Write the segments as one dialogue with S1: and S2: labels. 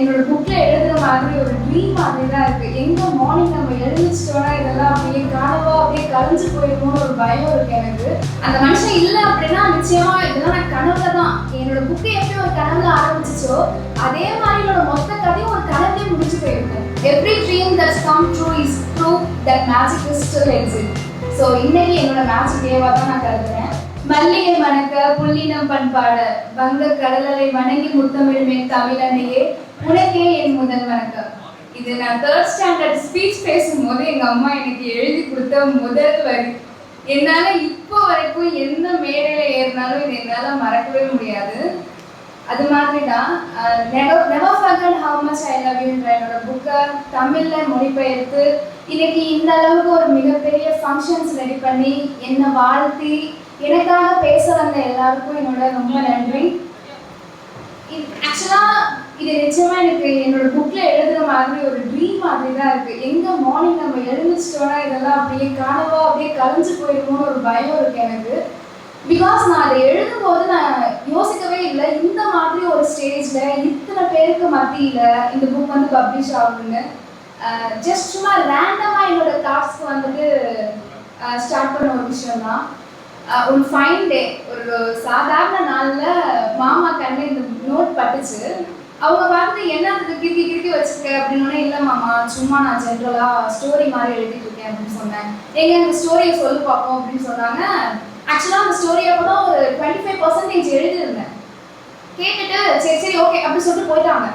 S1: என்னோட புக்ல எழுதுற மாதிரி ஒரு ட்ரீம் மாதிரி தான் இருக்கு. எங்க மார்னிங் நம்ம எழுந்திரிச்சிட்டோம்னா இதெல்லாம் அப்படியே கனவா அப்படியே கலைஞ்சு போயிருமோன்னு ஒரு பயம் இருக்கு எனக்கு. அந்த மனுஷன் இல்லை அப்படின்னா நிச்சயமா இதெல்லாம் நான் கனவுல தான். என்னோட புக்கு எப்படி ஒரு கனவுல ஆரம்பிச்சிச்சோ அதே மாதிரி என்னோட மொத்த கதையும் ஒரு கனவுலயே முடிச்சு போயிருக்கும். Every dream that's come true is proof that magic is still exist. So இன்னைக்கு என்னோட மேஜிக் டேவா தான் நான் கருதுறேன். மல்லிகை மணக்க புள்ளினம் பண்பாட வங்க கடலலை வணங்கி முத்தமிழ்மே தமிழனையே உனக்கே என் முதல் வணக்கம். இது நான் 3rd ஸ்டாண்டர்ட் ஸ்பீச் பேசும்போது எங்க அம்மா எனக்கு எழுதி கொடுத்த முதல் வரி. என்னால இப்போ வரைக்கும் எந்த மேடையில ஏறினாலும் இது என்னால மறக்கவே முடியாது. அது மாதிரி தான் never forget how much I love you என்னோட புக்கை தமிழ்ல மொழிபெயர்த்து இன்னைக்கு இந்த அளவுக்கு ஒரு மிகப்பெரிய ஃபங்க்ஷன்ஸ் ரெடி பண்ணி என்னை வாழ்த்தி எனக்காக பேச வந்த எல்லாருக்கும் என்னோட ரொம்ப நன்றி. ஆக்சுவலா இது நிச்சயமா எனக்கு என்னோட புக்ல எழுதுற மாதிரி ஒரு ட்ரீம் மாதிரி தான் இருக்கு. எங்க மார்னிங் நம்ம எழுந்திரிச்சிட்டோம்னா இதெல்லாம் அப்படியே கனவா அப்படியே கலைஞ்சு போயிருமோன்னு ஒரு பயம் இருக்கு எனக்கு. பிகாஸ் நான் அதை எழுதும்போது நான் யோசிக்கவே இல்லை இந்த மாதிரி ஒரு ஸ்டேஜ்ல இத்தனை பேருக்கு மத்தியில இந்த புக் வந்து பப்ளிஷ் ஆகுதுன்னு. ஜஸ்ட் சும்மா ரேண்டமா என்னோட தாட்ஸ்க்கு வந்துட்டு ஸ்டார்ட் பண்ண ஒரு விஷயம் தான். ஒரு ஃபைன் டே, ஒரு சாதாரண நாள்ல மாமா கண்ணு இந்த நோட் பட்டுச்சு. அவங்க பார்த்து என்ன அதுக்கு கிறுக்கி கிறுக்கி வச்சிருக்க அப்படின்னோடனே, இல்லை மாமா சும்மா நான் ஜென்ரலா ஸ்டோரி மாதிரி எழுதிட்டு இருக்கேன் அப்படின்னு சொன்னேன். எங்க அந்த ஸ்டோரியை சொல்லு பார்ப்போம் அப்படின்னு சொன்னாங்க. ஆக்சுவலாக அந்த ஸ்டோரி அப்போ தான் ஒரு 25% எழுதியிருந்தேன். கேட்டுட்டு சரி சரி ஓகே அப்படின்னு சொல்லிட்டு போயிட்டாங்க.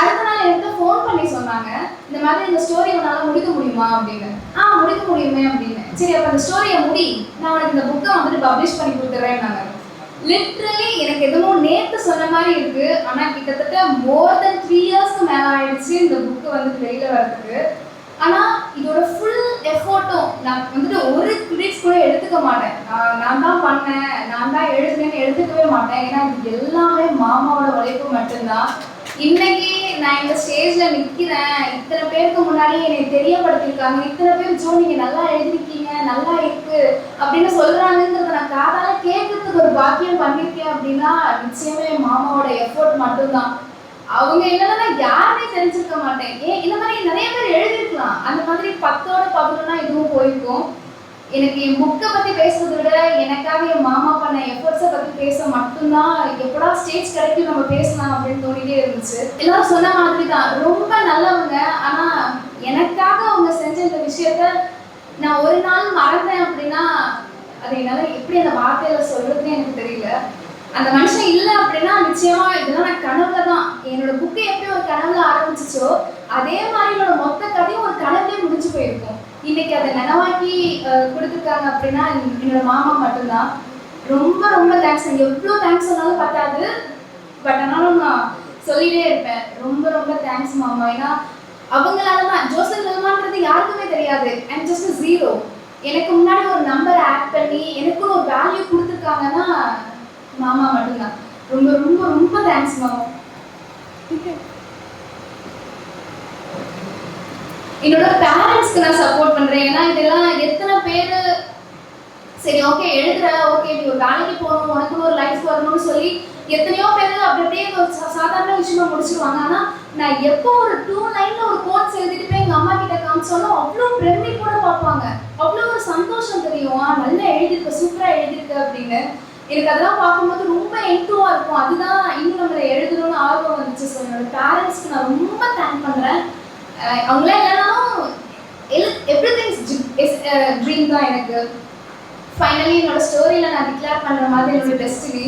S1: அடுத்த நாள் எனக்கு ஃபோன் பண்ணி சொன்னாங்க, இந்த மாதிரி இந்த ஸ்டோரி உன்னால முடிக்க முடியுமா அப்படின்னு. முடிக்க முடியுமே அப்படின்னு. சரி அப்போ அந்த ஸ்டோரியை முடி, நான் உனக்கு இந்த புக்கை வந்துட்டு பப்ளிஷ் பண்ணி கொடுத்துட்றேன்னாங்க. லிட்ரலி எனக்கு எதுவும் நேற்று சொன்ன மாதிரி இருக்கு. ஆனால் கிட்டத்தட்ட மோர் தென் 3 இயர்ஸ்க்கு மேலே ஆயிடுச்சு இந்த புக்கு வந்துட்டு வெளியில் வர்றதுக்கு. ஆனால் இதோட ஃபுல் எஃபோர்ட்டும் நான் வந்துட்டு ஒரு கிரெடிட்ஸ் கூட எடுத்துக்க மாட்டேன். நான் தான் பண்ணேன், நான் தான் எழுதுனேன்னு எடுத்துக்கவே மாட்டேன். ஏன்னா இது எல்லாமே மாமாவோட உழைப்பு மட்டும்தான். இன்னைக்கு நான் இந்த ஸ்டேஜ்ல நிற்கிறேன், இத்தனை பேருக்கு முன்னாடி என்னை தெரியப்படுத்திருக்காங்க, இத்தனை பேர் ஜோ நீங்க நல்லா எழுதிருக்கீங்க, நல்லா இருக்கு அப்படின்னு சொல்றாங்கிறத நான் காதால கேட்கறதுக்கு ஒரு பாக்கியம் பண்ணிருக்கேன் அப்படின்னா நிச்சயமே மாமாவோட எஃபோர்ட் மட்டும்தான். அவங்க என்னன்னா யாருமே தெரிஞ்சிருக்க மாட்டேன். இந்த மாதிரி நிறைய பேர் எழுதிருக்கலாம், அந்த மாதிரி 10ஓட 11 இதுவும் போயிருக்கும். எனக்கு என் புக்கை பற்றி பேசுறதை விட எனக்காக என் மாமா பண்ண எஃபர்ட்ஸை பற்றி பேச மட்டும்தான் எப்படா ஸ்டேஜ் கிடைக்கும் நம்ம பேசலாம் அப்படின்னு தோணிட்டே இருந்துச்சு. எல்லாரும் சொன்ன மாதிரி தான் ரொம்ப நல்லவங்க. ஆனால் எனக்காக அவங்க செஞ்ச இந்த விஷயத்த நான் ஒரு நாள் மறந்தேன் அப்படின்னா அதை என்னால் எப்படி அந்த வார்த்தையில சொல்றதுன்னு எனக்கு தெரியல. அந்த மனுஷன் இல்லை அப்படின்னா நிச்சயமா இதெல்லாம் நான் கனவுல தான். என்னோட புக்கை எப்படி ஒரு கனவுல ஆரம்பிச்சிச்சோ அதே மாதிரி என்னோட மொத்த கதையும் ஒரு கனவுலேயே முடிஞ்சு போயிருக்கும். இன்னைக்கு அதை நனவாக்கி கொடுத்துருக்காங்க அப்படின்னா என்னோட மாமா மட்டும்தான். ரொம்ப ரொம்ப தேங்க்ஸ். எவ்வளோ தேங்க்ஸ் சொன்னாலும் பத்தாது, பட் ஆனாலும் நான் சொல்லிட்டே இருப்பேன். ரொம்ப ரொம்ப தேங்க்ஸ் மாமா. ஏன்னா அவங்களால தான் ஜோசப் நிலமான்றது யாருக்குமே தெரியாது. அண்ட் ஜஸ்ட் 0 எனக்கு முன்னாடி ஒரு நம்பரை ஆட் பண்ணி எனக்குன்னு ஒரு வேல்யூ கொடுத்துருக்காங்கன்னா மாமா மட்டும்தான். ரொம்ப ரொம்ப ரொம்ப தேங்க்ஸ் மாமா. என்னோட பேரண்ட்ஸ்க்கு நான் சப்போர்ட் பண்றேன். ஏன்னா இதெல்லாம் எத்தனை பேர் சரி ஓகே எழுதுற, ஓகே நீ ஒரு வேலைக்கு போகணும், உனக்கு ஒரு லைஃப் வரணும்னு சொல்லி எத்தனையோ பேர் அப்படியே ஒரு சாதாரண விஷயமா முடிச்சிருவாங்க. ஆனா நான் எப்போ ஒரு 2 லைன்ல ஒரு கோட்ஸ் எழுதிட்டு போய் எங்க அம்மா கிட்ட காமிச்சாலும் அவ்வளோ பிரமிப்போட பார்ப்பாங்க. அவ்வளோ ஒரு சந்தோஷம் தெரியும், நல்லா எழுதிருக்க, சூப்பரா எழுதிருக்க அப்படின்னு. எனக்கு அதெல்லாம் பார்க்கும்போது ரொம்ப என்டூவா இருக்கும். அதுதான் இன்னும் நம்மளை எழுதணும்னு ஆர்வம் வந்துச்சு. ஸோ என்னோட பேரண்ட்ஸ்க்கு நான் ரொம்ப தேங்க் பண்றேன். அவங்களே இல்லைனாலும் எவ்ரிதிங் இஸ் ட்ரீம் தான் எனக்கு. ஃபைனலி என்னோட ஸ்டோரியில் நான் டிக்ளேர் பண்ணுற மாதிரி என்னோட டெஸ்டினி.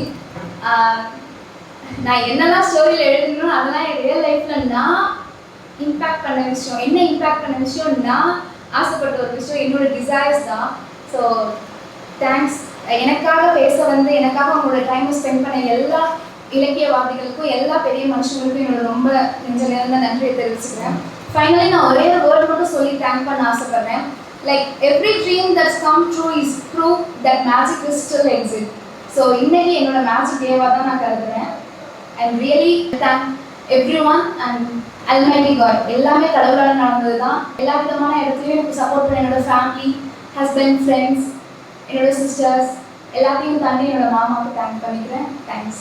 S1: நான் என்னெல்லாம் ஸ்டோரியில் எழுதணும் அதெல்லாம் என் ரியல் லைஃப்பில் நான் இம்பேக்ட் பண்ண விஷயம், என்ன இம்பேக்ட் பண்ண விஷயம், நான் ஆசைப்பட்ட ஒரு விஷயம், என்னோட டிசைர்ஸ் தான். So thanks. எனக்காக பேச வந்து எனக்காக அவங்களோட டைமை ஸ்பெண்ட் பண்ண எல்லா இலக்கியவாதிகளுக்கும் எல்லா பெரிய மனுஷங்களுக்கும் என்னோட ரொம்ப நெஞ்ச நேர்ந்த நன்றியை தெரிவிச்சுக்கிறேன். ஃபைனலி நான் ஒரே ஒரு வேர்ட் மட்டும் சொல்லி தேங்க் பண்ண ஆசைப்படுறேன். Like every dream that's come true is proof that magic is still exist. So இன்னைக்கு என்னோட மேஜிக் டேவாக தான் நான் கருதுறேன். And really thank everyone and almighty God. எல்லாமே கடவுளால் நடந்தது தான். எல்லா விதமான இடத்துலையும் எனக்கு சப்போர்ட் பண்ண என்னோட ஃபேமிலி, ஹஸ்பண்ட், ஃப்ரெண்ட்ஸ், என்னோட சிஸ்டர்ஸ் எல்லாத்தையும் தாண்டி என்னோட மாமாவுக்கு தேங்க் பண்ணிக்கிறேன். தேங்க்ஸ்.